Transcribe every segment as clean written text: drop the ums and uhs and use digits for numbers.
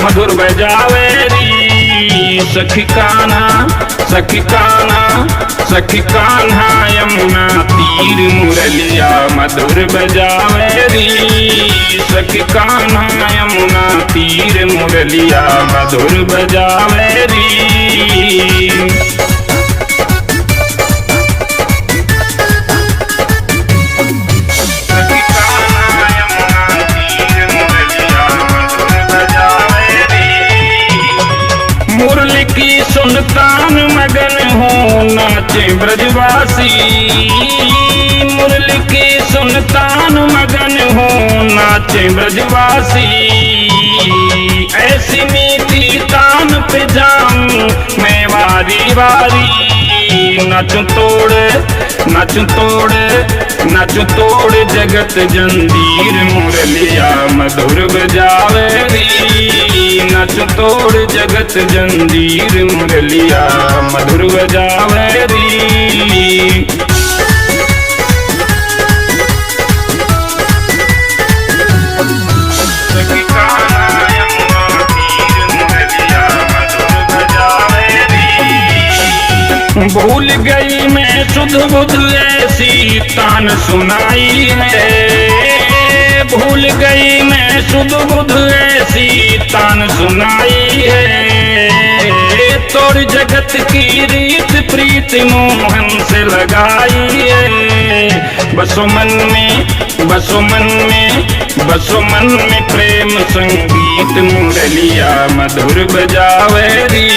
मधुर बजावे री। सखी कान्हा सखी कान्हा सखी कान्हा यमुना तीर मुरलिया मधुर बजावे री। सखी कान्हा यमुना तीर मुरलिया मधुर बजावे री। मुरली की सुनतान मगन हो नाचे ब्रजवासी। मुरली की सुनतान मगन हो नाचे ब्रजवासी। ऐसी मीठी तान पे जाऊं मैं वारी वारी। नाचूं तोड़ नाचूं तोड़ नाचूं तोड़ जगत जंजीर मुरलिया मधुर बजावे री। नाचूं तोड़ जगत जंजीर मुरलिया मधुर बजावे री। भूल गई मैं सुध बुध ऐसी तान सुनाई है। भूल गई मैं सुध बुध ऐसी तान सुनाई है। तोड़ जगत की रीत प्रीत मोहन से लगाई है। बसो मन में बसो मन में बसो मन में प्रेम संगीत मुरलिया मधुर बजावे री।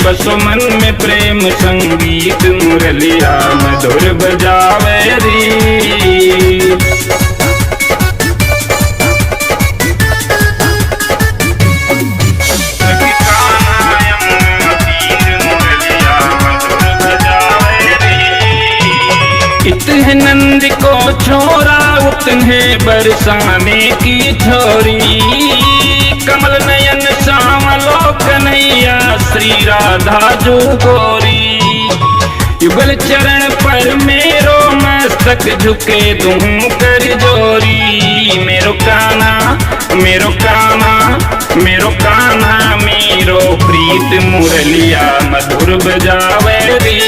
बसो मन में प्रेम संगीत मुरलिया मधुर बजावे री। इतने नंद को छोरा उतने बरसाने की छोरी। कमल नयन श्यामलो कन्हैया श्री राधा जो गोरी। युगल चरण पर मेरो मस्तक झुके दूं कर जोरी। मेरो कान्हा मेरो कान्हा मेरो कान्हा मेरो प्रीत मुरलिया मधुर बजावे री।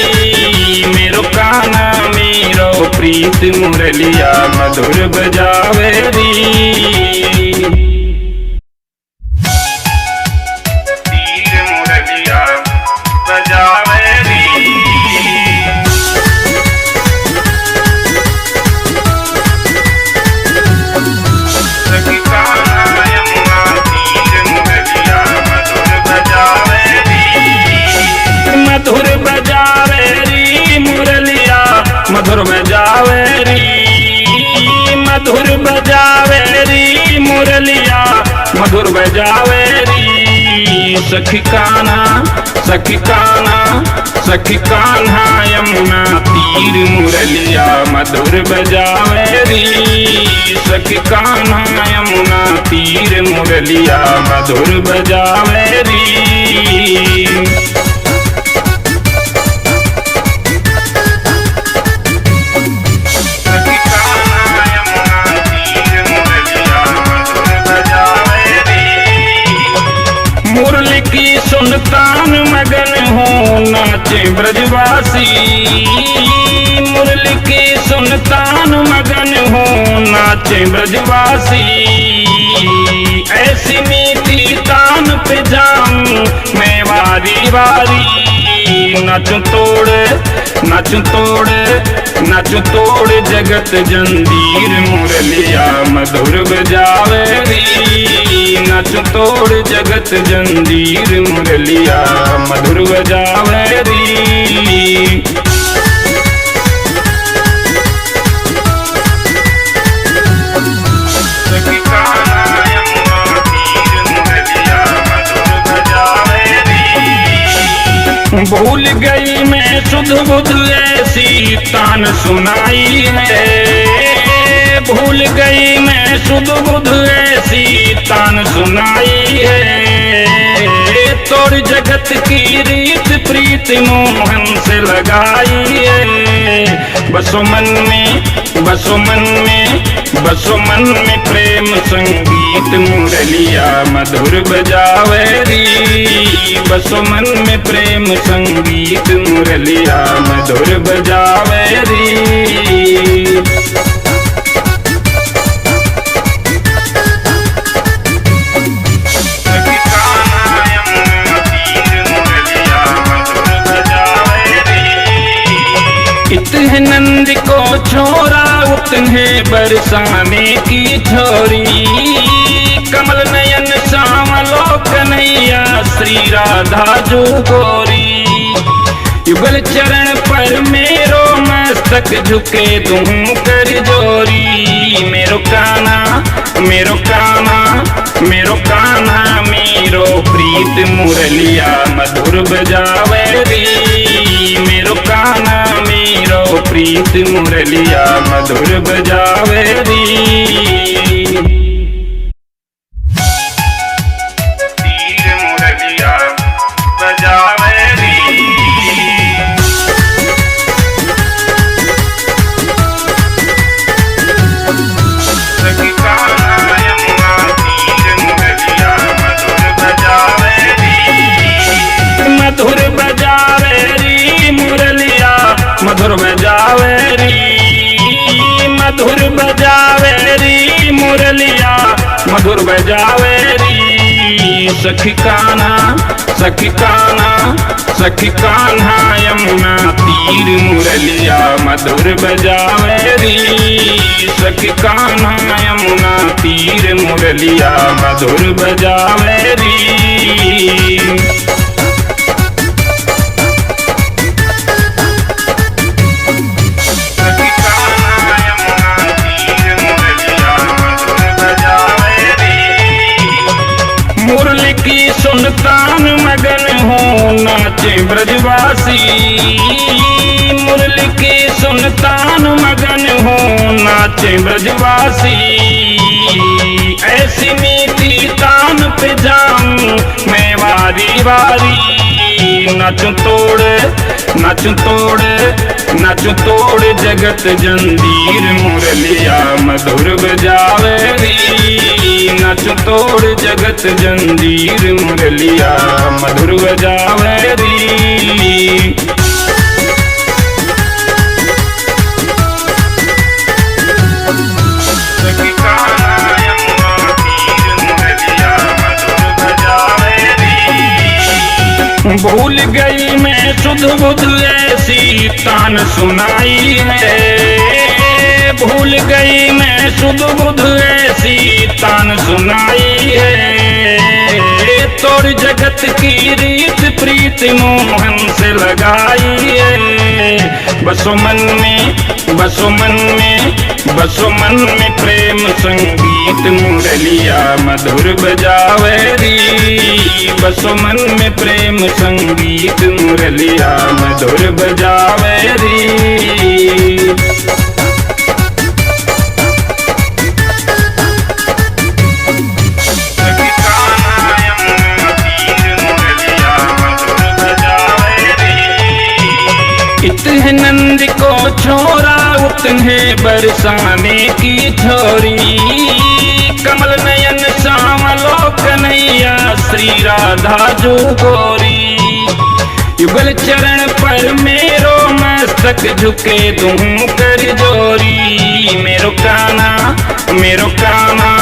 मेरो कान्हा मेरो प्रीत मुरलिया मधुर बजावे री। तीर मुरलिया बजावे री। सखी कान्हा यमुना तीर मुरलिया मधुर बजावे री। मधुर बजावे री मुरलिया मधुर बजावे री। मधुर बजावे री मुरलिया मधुर बजावे री। सखी कान्हा सखी कान्हा सखी कान्हा यमुना तीर मुरलिया मधुर बजावे री। सखी कान्हा यमुना तीर मुरलिया मधुर बजावे री। मुरली की सुनतान मगन हो नाचे ब्रजवासी। मुरली की सुनतान मगन हो नाचे ब्रजवासी। ऐसी मीठी तान पे जाऊं मैं वारी वारी। नाचूं तोड़ नाचूं तोड़ नाचूं तोड़ जगत जंजीर मुरलिया मधुर बजावे री। नाचूं तोड़ जगत जंजीर मुरलिया मधुर बजावे री। सखी कान्हा यमुना तीर मुरलिया मधुर बजावे री। भूल गई मैं सुध बुध ऐसी तान सुनाई है। भूल गई मैं सुध बुध ऐसी तान सुनाई है। तो तोड़ जगत की रीत प्रीत मोहन से लगाइए। बसो मन में बसो मन में बसो मन में प्रेम संगीत मुरलिया मधुर बजावे री। बसो मन में प्रेम संगीत मुरलिया मधुर बजावे री। इतने नंद को छोरा उतने बरसाने की छोरी। कमल नयन श्यामलो कन्हैया श्री राधा जो गोरी। युगल चरण पर मेरो मस्तक झुके तुम कर जोरी। मेरो कान्हा मेरो कान्हा मेरो कान्हा मेरो प्रीत मुरलिया मधुर बजावे री। मेरो कान्हा मेरो प्रीत मुरलिया मधुर बजावे री। तीर मुरलिया बजावे री। सखी कान्हा यमुना तीर मुरलिया मधुर बजावे री। मधुर बजावे री मुरलिया मधुर बजावे री। मधुर बजावे री मुरलिया मधुर बजावे री। सखी कान्हा सखी कान्हा सखी कान्हा यमुना तीर मुरलिया मधुर बजावे री। सखी कान्हा यमुना तीर मुरलिया मधुर बजावे री। मुरली की सुनतान मगन हो नाचे ब्रजवासी। मुरली की सुनतान मगन हो नाचे ब्रजवासी। ऐसी नीति तान पे जाऊं मैं वारी वारी। नाचूं तोड़ नाचूं तोड़ नाचूं तोड़ जगत जंजीर मुरलिया मधुर बजावे री। नाचूं तोड़ जगत जंजीर मुरलिया मधुर बजावे री। सखी कान्हा यमुना तीर मुरलिया मधुर बजावे री। भूल गई मैं सुध बुध ऐसी तान सुनाई है। भूल गई मैं सुध बुध ऐसी तान सुनाई है। तोड़ जगत की रीत प्रीत मोहन से लगाई है। बसो मन में बसो मन में बसो मन में प्रेम संगीत मुरलिया मधुर बजावे री। बसो मन में प्रेम संगीत मुरलिया मधुर बजावे री। इतने नंद को छोरा उतने बरसाने की छोरी। कमल नयन श्यामलो कन्हैया श्री राधा जो गोरी। युगल चरण पर मेरो मस्तक झुके तुम कर जोरी। मेरो कान्हा मेरो कान्हा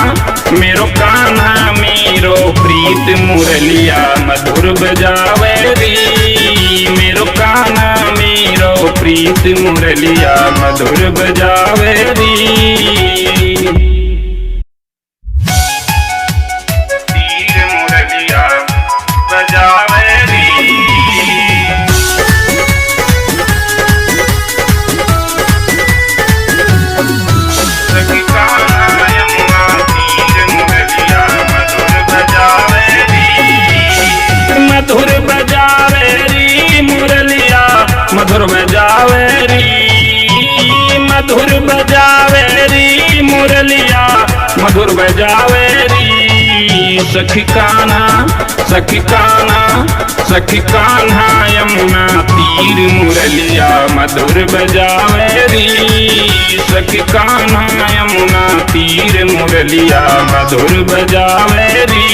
मेरो कान्हा मेरो प्रीत मुरलिया मधुर बजावे री। मेरो कान्हा मेरो प्रीत मुरलिया मधुर बजावे री। तीर मुरलिया बजावे री। सखी कान्हा यमुना तीर मुरलिया मधुर बजावे री। मधुर बजावे री मुरलिया मधुर बजावे री। मधुर बजावे री मुरलिया सखी कान्हा यमुना तीर मुरलिया मधुर बजावे री। सखी कान्हा यमुना तीर मुरलिया मधुर बजावे री।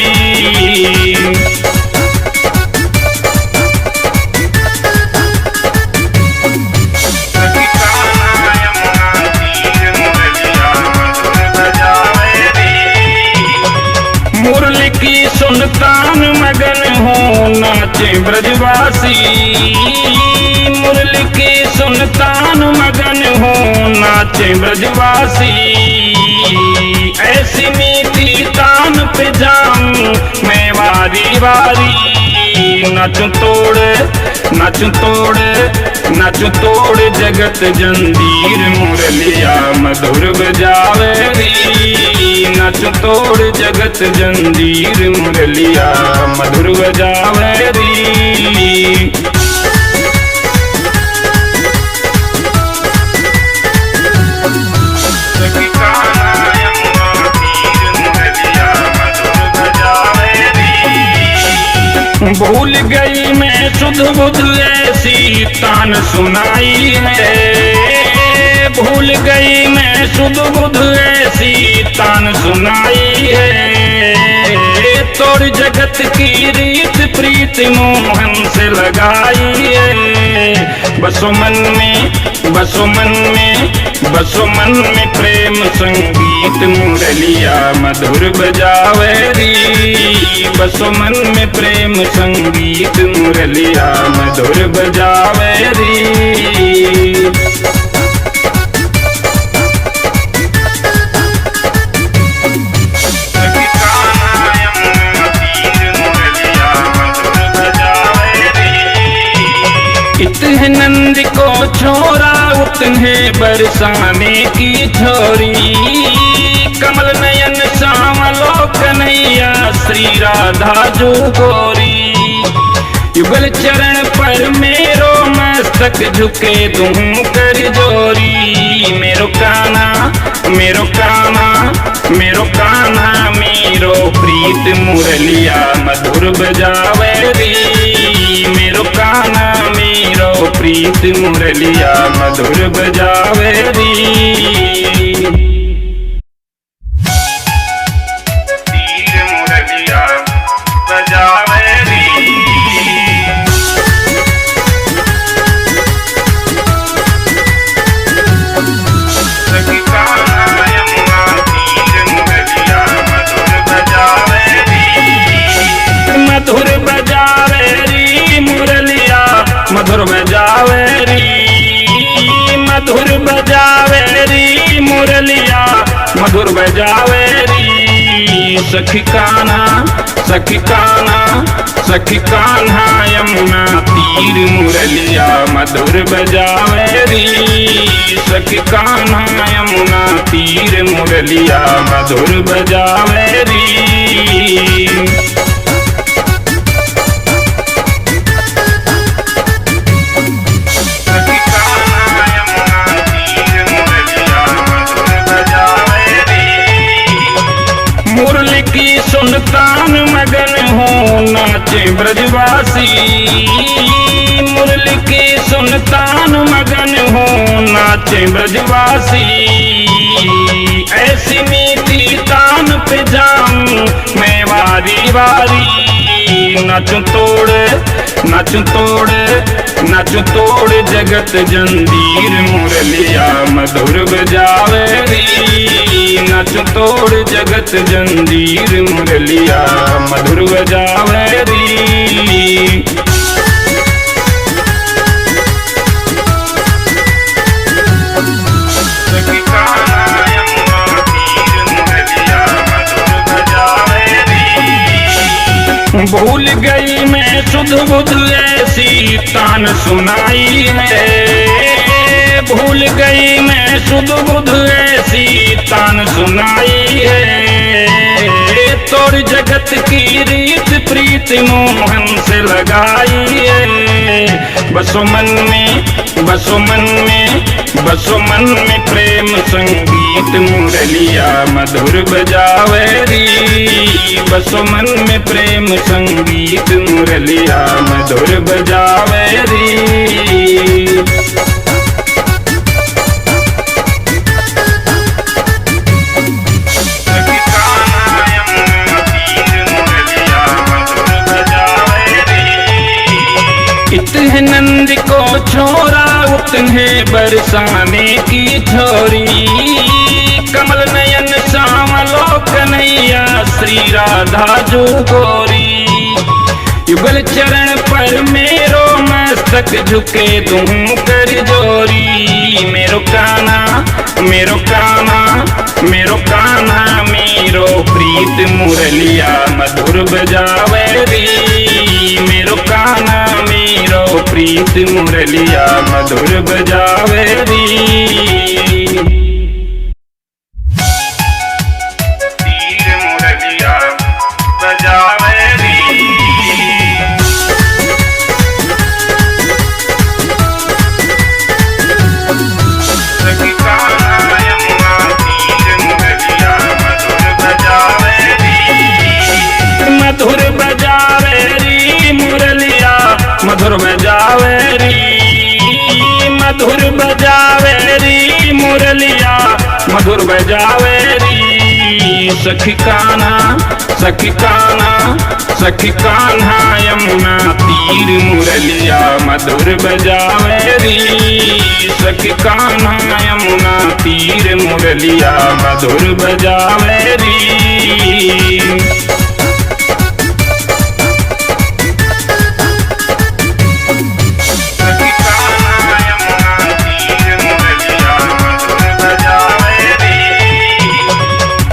मुरली की सुनतान मगन हो नाचे ब्रजवासी। मुरली की सुनतान मगन हो नाचे ब्रजवासी। ऐसी मीठी तान पे जाऊं मैं वारी वारी। नाचू तोड़ जगत जंजीर मुरलिया मधुर बजावे री। नाचू तोड़ जगत जंजीर मुरलिया मधुर बजावे री। भूल गई मैं सुध बुध ऐसी तान सुनाई है। भूल गई मैं सुध बुध ऐसी तान सुनाई है। तोड़ जगत की रीत प्रीत मोहन से लगाई है। बसो मन में प्रेम संगीत मुरलिया मधुर बजावे री। बसो मन में प्रेम संगीत मुरलिया मधुर बजावे री। इतने नंद को छोरा उतने बरसाने की छोरी। कमल नयन श्यामलो कन्हैया श्री राधा जो गोरी। युगल चरण पर मेरो मस्तक झुके दूं कर जोरी। मेरो कान्हा मेरो प्रीत मुरलिया मधुर बजावे री। मेरो कान्हा मेरो प्रीत मुरलिया मधुर बजावे री। तीर मुरलिया बजावे री। सखी कान्हा यमुना तीर मुरलिया मधुर बजावे री। मधुर बजावे री मुरलिया मधुर बजावे री। मधुर बजावे री मुरलिया मधुर बजावे री। सखी कान्हा यमुना तीर मुरलिया मधुर बजावे री। सखी कान्हा यमुना तीर मुरलिया मधुर बजावे री। मुरली की सुनतान मगन हो नाचे ब्रजवासी। मुरली की सुनतान मगन हो नाचे ब्रजवासी। ऐसी मीठी तान पे जाऊं मैं वारी वारी। नाचू तोड़ जगत जंजीर मुरलिया मधुर बजावे री। नाचू तोड़ जगत जंजीर मुरलिया मधुर बजावे री। सखी कान्हा यमुना तीर मुरलिया मधुर बजावे री। भूल गई मैं सुध बुध ऐसी तान सुनाई है। भूल गई मैं सुध बुध ऐसी तान सुनाई है। तोड़ जगत की रीत प्रीत मोहन से लगाई है। बसो मन में, बसो मन में, बसो मन में प्रेम संगीत मुरलिया मधुर बजावे री। बसो मन में प्रेम संगीत मुरलिया मधुर बजावे री। इतने नंद को छोरा उतने बरसाने की छोरी, कमल नयन श्यामलो कन्हैया श्री राधा जो गोरी। युगल चरण पर मेरो मस्तक झुके दूं कर जोरी। मेरो कान्हा, मेरो कान्हा, मेरो कान्हा, मेरो प्रीत मुरलिया मधुर बजावे री। मेरो कान्हा मेरो प्रीत मुरलिया मधुर बजावे री। तीर मुरलिया बजावे री। सखी कान्हा यमुना तीर मुरलिया मधुर बजावे री। मधुर बजावे री मुरलिया मधुर बजावे री। मधुर बजावे री मुरलिया मधुर बजावे री। सखी कान्हा, सखी कान्हा, सखी कान्हा यमुना तीर मुरलिया मधुर बजावे री। सखी कान्हा यमुना तीर मुरलिया मधुर बजावे री।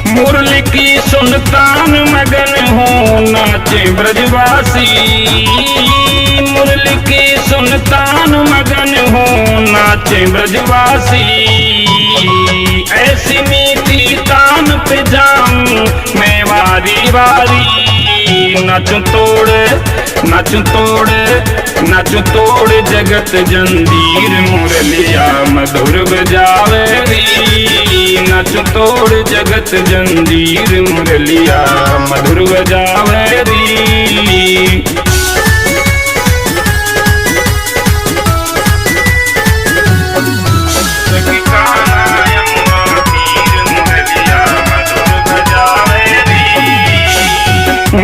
मुरली की सुनतान मगन हो नाचे ब्रजवासी। मुरली की सुनतान मगन हो नाचे ब्रजवासी। ऐसी मीठी तान पे जाऊं मैं वारी वारी। नाचूं तोड़, नाचूं तोड़, नाचूं तोड़ जगत जंजीर मुरलिया मधुर बजावे री। नाचूं तोड़ जगत जंजीर मुरलिया मधुर बजावे री। सखी कान्हा यमुना तीर मुरलिया मधुर बजावे री।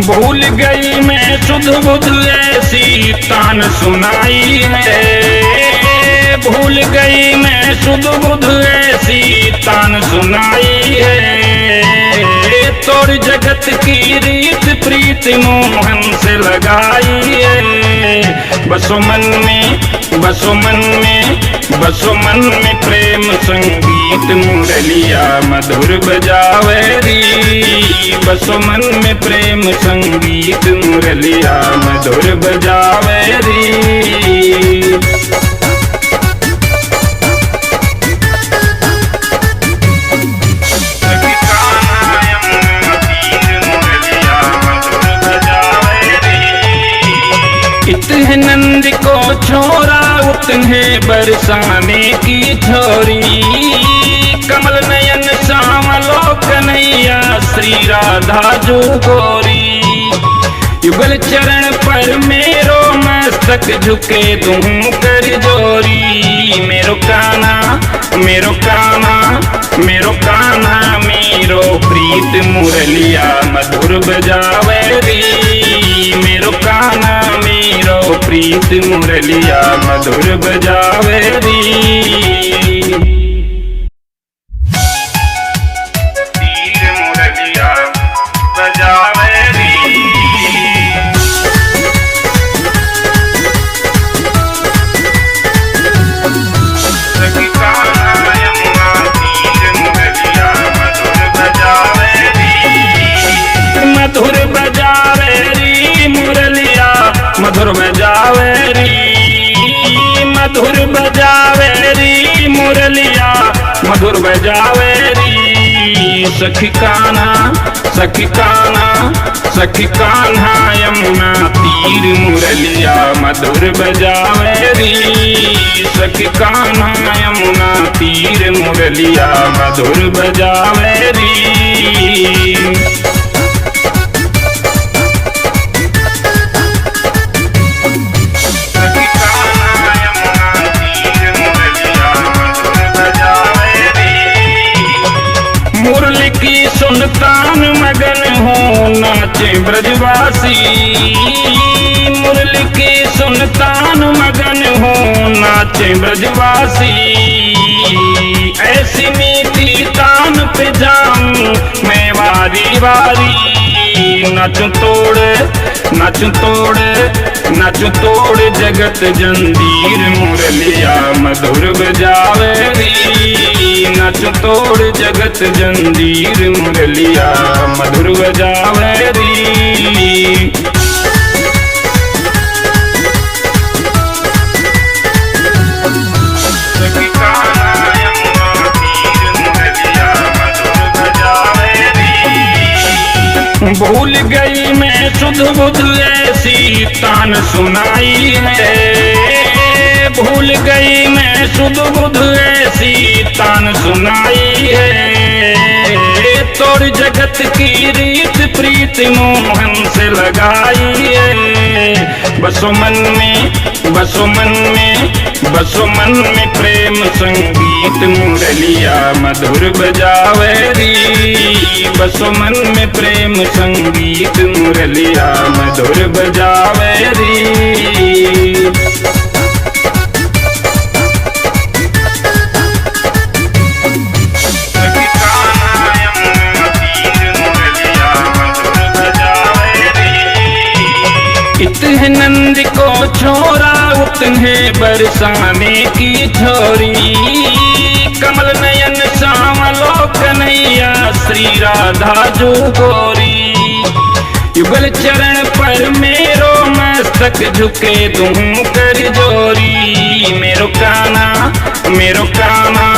भूल गई मैं सुध बुध ऐसी तान सुनाई है। भूल गई मैं सुध बुध ऐसी तान सुनाई है। तोड़ जगत की रीत प्रीत मोहन से लगाई है। बसो मन में, बसो मन में, बसो मन में प्रेम संगीत मुरलिया मधुर बजावे री। बसो मन में प्रेम संगीत मुरलिया मधुर बजावे री। इतने नंद को छोरा उतने बरसाने की छोरी, कमल नयन श्यामलो कन्हैया श्री राधा जो गोरी। युगल चरण पर मेरो मस्तक झुके दूं कर जोरी। मेरो कान्हा, मेरो कान्हा, मेरो कान्हा, मेरो प्रीत मुरलिया मधुर बजावे री। मेरो कान्हा मेरो प्रीत मुरलिया मधुर बजावे री। तीर मुरलिया बजावे री। सखी कान्हा यमुना तीर मुरलिया मधुर बजावे री। मधुर बजावे री मुरलिया मधुर बजावे री। मधुर बजावे री मुरलिया मधुर बजावे री। सखी कान्हा, सखी कान्हा, सखी कान्हा यमुना तीर तीर मुरलिया मधुर बजावे री। सखी कान्हा यमुना तीर मुरलिया मधुर बजावे री। मुरली की सुनतान मगन हो नाचे ब्रजवासी। मुरली की सुनतान मगन हो नाचे ब्रजवासी। ऐसी मीठी तान पे जाऊं मैं वारी वारी। नाचूं तोड़ नाचूं तोड़ नाचूं तोड़ जगत जंजीर मुरलिया मधुर बजावे री। नाचूं तोड़ जगत जंजीर मुरलिया मधुर बजावे री। भूल गई मैं सुध बुध ऐसी तान सुनाई है। भूल गई मैं सुध बुध ऐसी तान सुनाई है। तोड़ जगत की रीत प्रीत मोहन से लगाई है। बसो मन में बसो मन में बसो मन में प्रेम संगीत मुरलिया मधुर बजावे री। बसो मन में प्रेम संगीत मुरलिया मधुर बजावे री। इतने नंद को छोरा उतने बरसाने की छोरी। कमल नयन श्यामलो कन्हैया श्री राधा जो गोरी। युगल चरण पर मेरो मस्तक झुके दूं कर जोरी। मेरो कान्हा मेरो कान्हा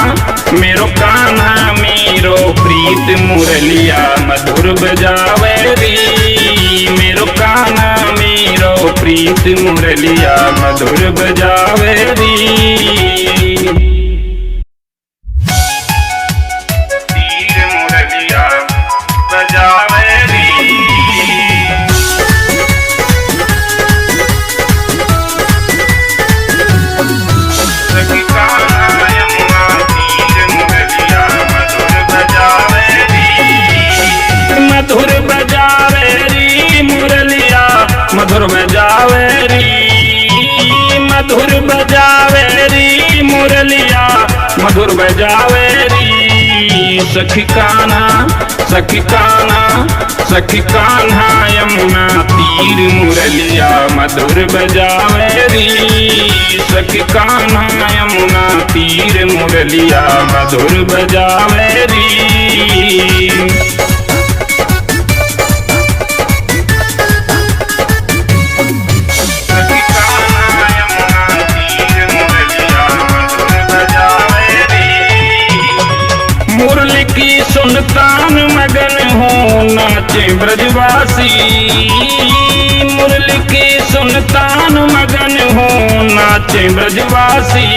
मेरो कान्हा मेरो प्रीत मुरलिया मधुर बजावे री। मेरो कान्हा मेरो प्रीत मुरलिया मधुर बजावे री। तीर मुरलिया बजावे री। सखी कान्हा यमुना तीर मुरलिया मधुर बजावे री। मधुर बजावे री मुरलिया मधुर बजावे री। मधुर बजावे री मुरलिया मधुर बजावे री। सखी कान्हा सखी कान्हा सखी कान्हा यमुना तीर मुरलिया मधुर बजावे री। सखी कान्हा यमुना तीर मुरलिया मधुर बजावे री। मुरली की सुनतान मगन हो नाचे ब्रजवासी। मुरली की सुनतान मगन हो नाचे ब्रजवासी।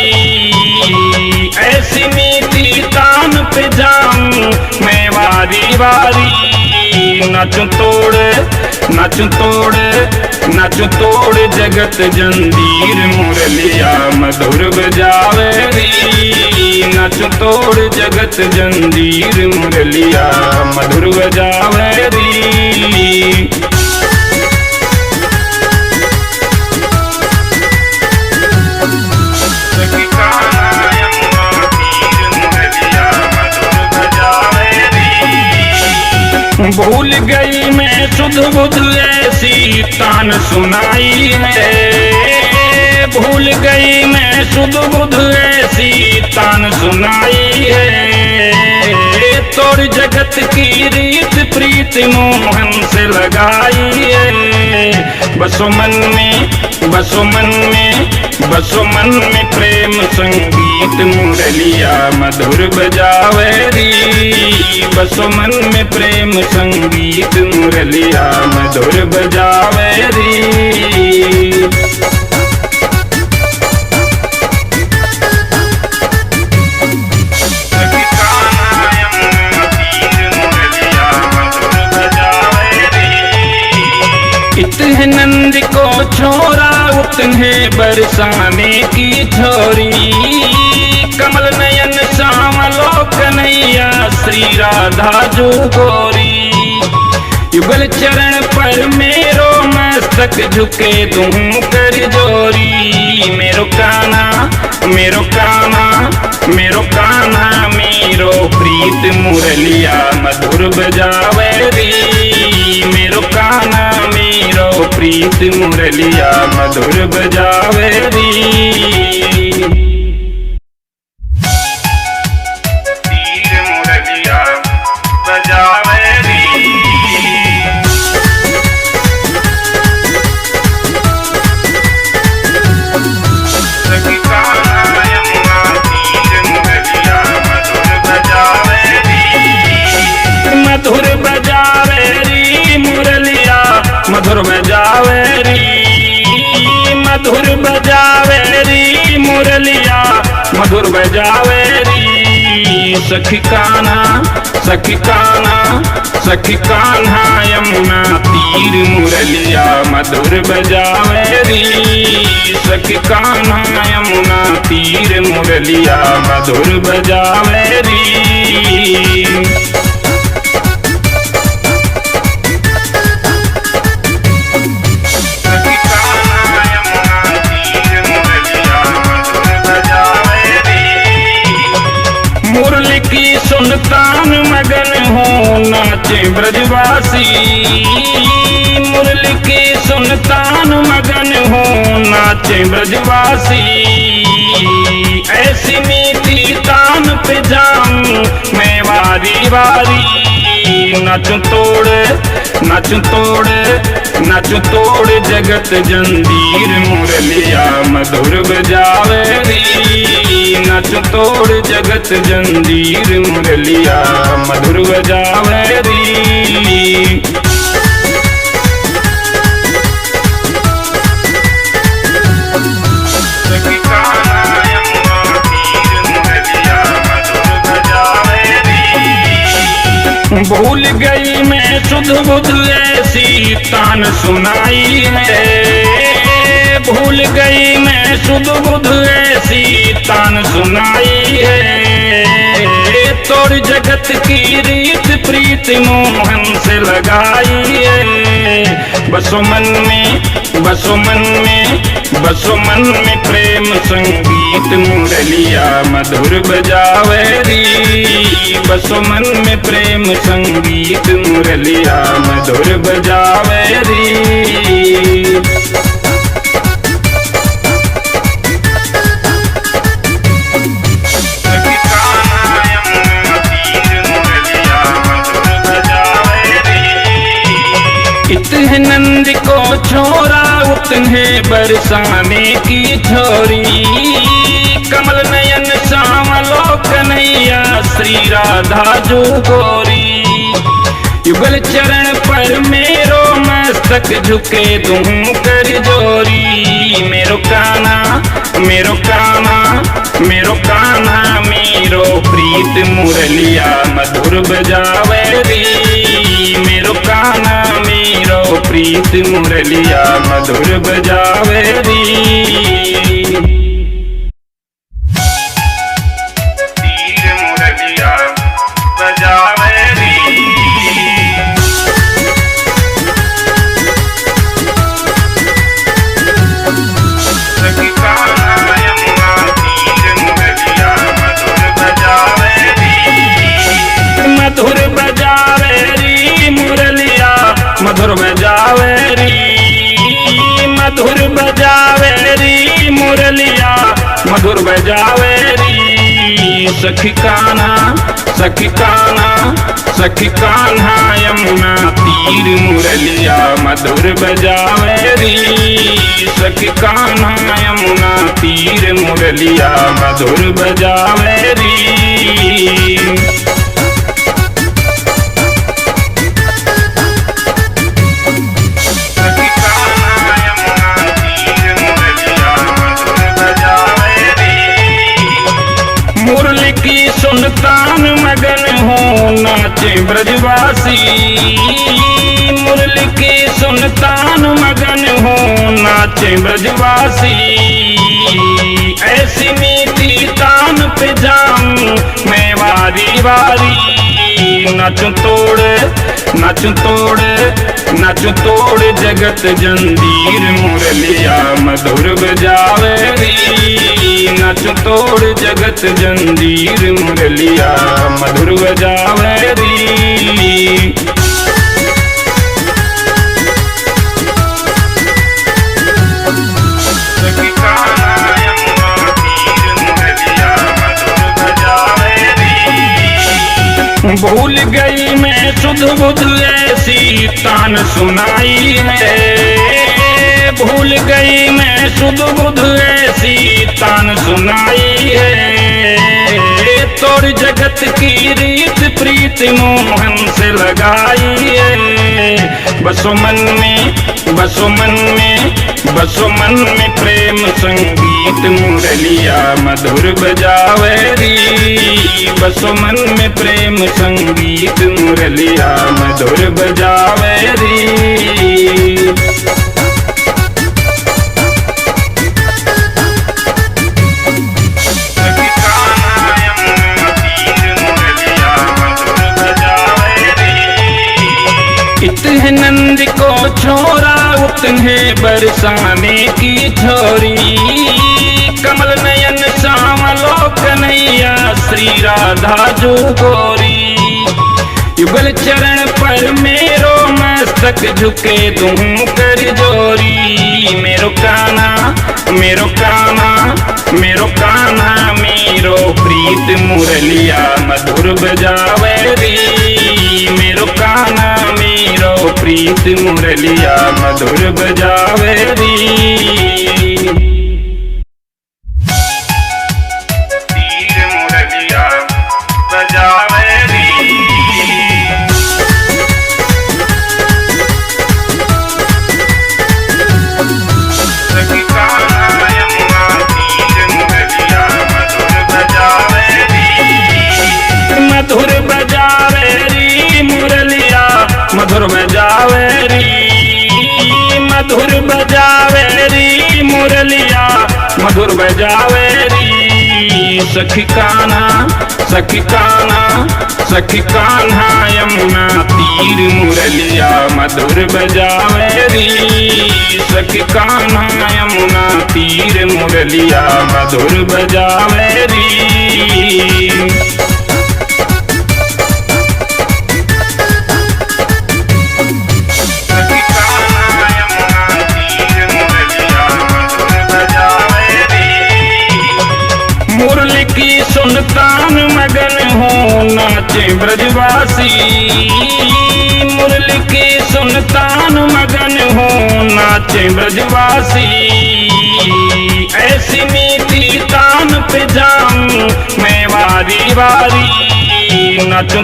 ऐसी मीठी तान पे जाऊं मैं वारी वारी। नाचूं तोड़ नाचूं तोड़ नाचूं तोड़ जगत जंजीर मुरलिया मधुर बजावे री। नाचूं तोड़ जगत जंजीर मुरलिया मधुर बजावे री। भूल गई मैं सुध बुध ऐसी तान सुनाई है। भूल गई मैं सुध बुध ऐसी तान सुनाई है। तोड़ जगत की रीत प्रीत मोहन से लगाई है। बसो मन में बसो मन में बसो मन में प्रेम संगीत मुरलिया मधुर बजावे री। बसो मन में प्रेम संगीत मुरलिया मधुर बजावे री। है नंद को छोरा उतने बरसाने की छोरी, कमल नयन श्यामलो कन्हैया श्री राधा जो गोरी। युगल चरण पर मेरो मस्तक झुके दूं कर जोरी, मेरो कान्हा मेरो कान्हा मेरो कान्हा मेरो प्रीत मुरलिया मधुर बजावे री, मेरो कान्हा मेरो प्रीत मुरलिया मधुर बजावे री। तीर मुरलिया बजावे री, सखी कान्हा यमुना तीर मुरलिया मधुर बजावे री, मधुर बजावे री मुरलिया मधुर बजावे री, मधुर बजावे री मुरलिया मधुर बजावे री। सखी कान्हा सखी कान्हा सखी कान्हा यमुना तीर मुरलिया मधुर बजावे री, सखी कान्हा यमुना तीर मुरलिया मधुर बजावे री। मुरली की सुनतान मगन हो नाचे ब्रजवासी, मुरली की सुनतान मगन हो नाचे ब्रजवासी। ऐसी मीठी तान पे जाऊं मैं वारी वारी, नाचूं तोड़ नाचूं तोड़ नाचूं तोड़ जगत जंजीर मुरलिया मधुर बजावे री, नाचूं तोड़ जगत जंजीर मुरलिया मधुर बजावे री। सखी कान्हा यमुना तीर मुरलिया मधुर बजावे री, भूल गई मैं सुध बुध ऐसी तान सुनाई है, भूल गई मैं सुध बुध ऐसी तान सुनाई है। तोड़ जगत की रीत प्रीत मोहन से लगाई है, बसो मन में बसो मन में बसो मन में प्रेम संगीत मुरलिया मधुर बजावे री, बसो मन में प्रेम संगीत मुरलिया मधुर बजावे री। इतने नंद को छोरा उतने बरसाने की छोरी, कमल नयन श्यामलो कन्हैया श्री राधा जो गोरी। युगल चरण पर मेरो मस्तक झुके दूं कर जोरी, मेरो कान्हा मेरो कान्हा मेरो कान्हा मेरो प्रीत मुरलिया मधुर बजावे री, मेरो कान्हा मेरो प्रीत मुरलिया मधुर बजावे री। तीर मुरलिया बजावे री, सखी कान्हा यमुना तीर मुरलिया मधुर बजावे री, मधुर बजावे री मुरलिया मधुर बजावे री, मधुर बजावे री मुरलिया मधुर बजावे री। सखी कान्हा सखी कान्हा सखी कान्हा यमुना तीर मुरलिया मधुर बजावे री, सखी कान्हा यमुना तीर मुरलिया मधुर बजावे री। मुरली की सुन तान मगन हो नाचे ब्रजवासी। मुरली की सुन तान मगन हो नाचे ब्रजवासी। ऐसी मीठी तान पे जाऊं मैं वारी वारी। नाचूं तोड़ जगत जंजीर मुरलिया मधुर बजावे री। नाचूं तोड़ जगत जंजीर मुरलिया मधुर बजावे री। भूल गई मैं सुध बुध ऐसी तान सुनाई है। भूल गई मैं सुध बुध ऐसी तान सुनाई है। तोड़ जगत की रीत प्रीत मोहन से लगाई है। बसो मन में प्रेम संगीत मुरलिया मधुर बजावे री। बसो मन में प्रेम संगीत मुरलिया मधुर बजावे री। इतने नंद को छोरा उतने बरसाने की छोरी। कमल नयन श्यामलो कन्हैया श्री राधा जो गोरी। युगल चरण पर मेरो मस्तक झुके दूं कर जोरी। मेरो कान्हा मेरो प्रीत मुरलिया मधुर बजावे री। मेरो कान्हा मेरो प्रीत मुरलिया मधुर बजावे री। तीर मुरलिया बजावे री। सखी कान्हा यमुना तीर मुरलिया मधुर बजावे री। मधुर बजावे री मुरलिया मधुर बजावे री। मधुर बजावे री मुरलिया मधुर बजावे री। सखी कान्हा यमुना तीर मुरलिया मधुर बजावे री। सखी कान्हा यमुना तीर मुरलिया मधुर बजावे री। मुरली की सुन तान मगन हो नाचे ब्रजवासी। मुरली की सुन तान मगन हो नाचे ब्रजवासी। ऐसी मीठी तान पे जाऊं मैं वारी वारी। नाचूं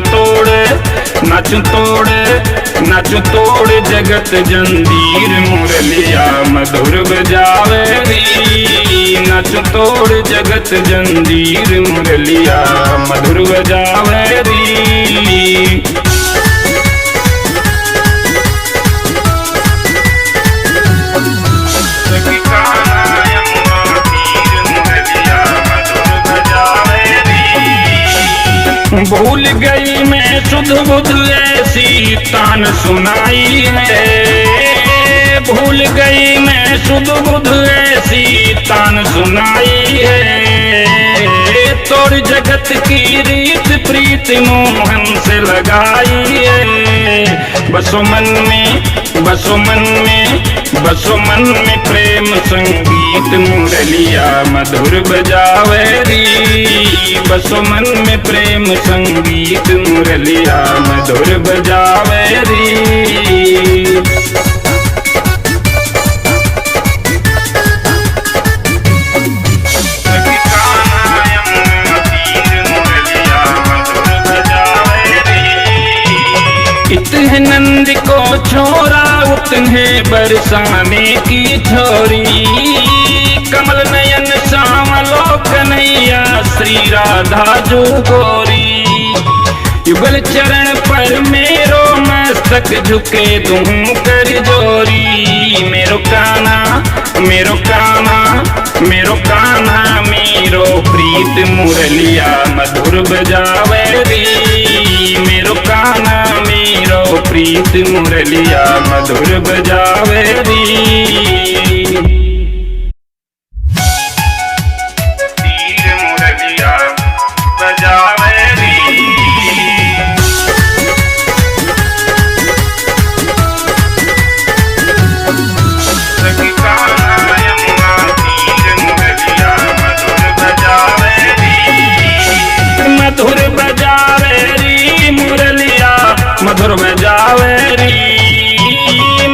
तोड़ जगत जंजीर मुरलिया मधुर बजावे री। नाचूं तोड़ जगत जंजीर मुरलिया मधुर बजावे री। सखी कान्हा यमुना तीर मुरलिया मधुर बजावे री। भूल गई मैं सुध बुध ऐसी तान सुनाई है। भूल गई मैं सुध बुध ऐसी तान सुनाई है। तोड़ जगत की रीत प्रीत मोहन से लगाई है। बसो मन में प्रेम संगीत मुरलिया मधुर बजावे री। बसो मन में प्रेम संगीत मुरलिया मधुर बजावे री। इतने नंद को छोरा उतने बरसाने की छोरी। कमल नयन श्यामलो कन्हैया श्री राधा जो गोरी। युगल चरण पर मेरो मस्तक झुके दूं कर जोरी। मेरो कान्हा मेरो कान्हा मेरो कान्हा मेरो प्रीत मुरलिया मधुर बजावे री। मेरो कान्हा मेरो प्रीत मुरलिया मधुर बजावे री। तीर मुरलिया बजावे री। सखी कान्हा यमुना तीर मुरलिया मधुर बजावे री। मधुर बजावे री मुरलिया मधुर बजावे री।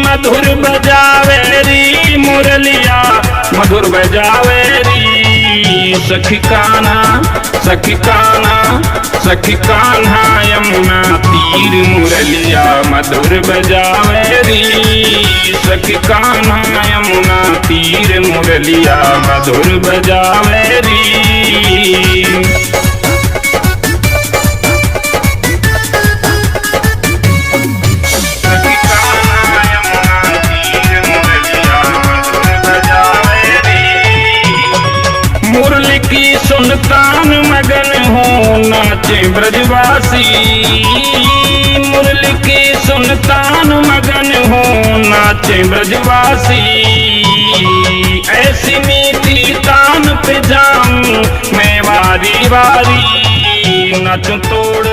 मधुर बजावे री मुरलिया मधुर बजावे री। सखी कान्हा सखी कान्हा सखी कान्हा यमुना तीर मुरलिया मधुर बजावे री। सखी कान्हा यमुना तीर मुरलिया मधुर बजावे री। मुरली की सुनतान मगन हो नाचे ब्रजवासी। मुरली की सुनतान मगन हो नाचे ब्रजवासी। ऐसी मीठी तान पे जाऊं मैं वारी वारी। नाचूं तोड़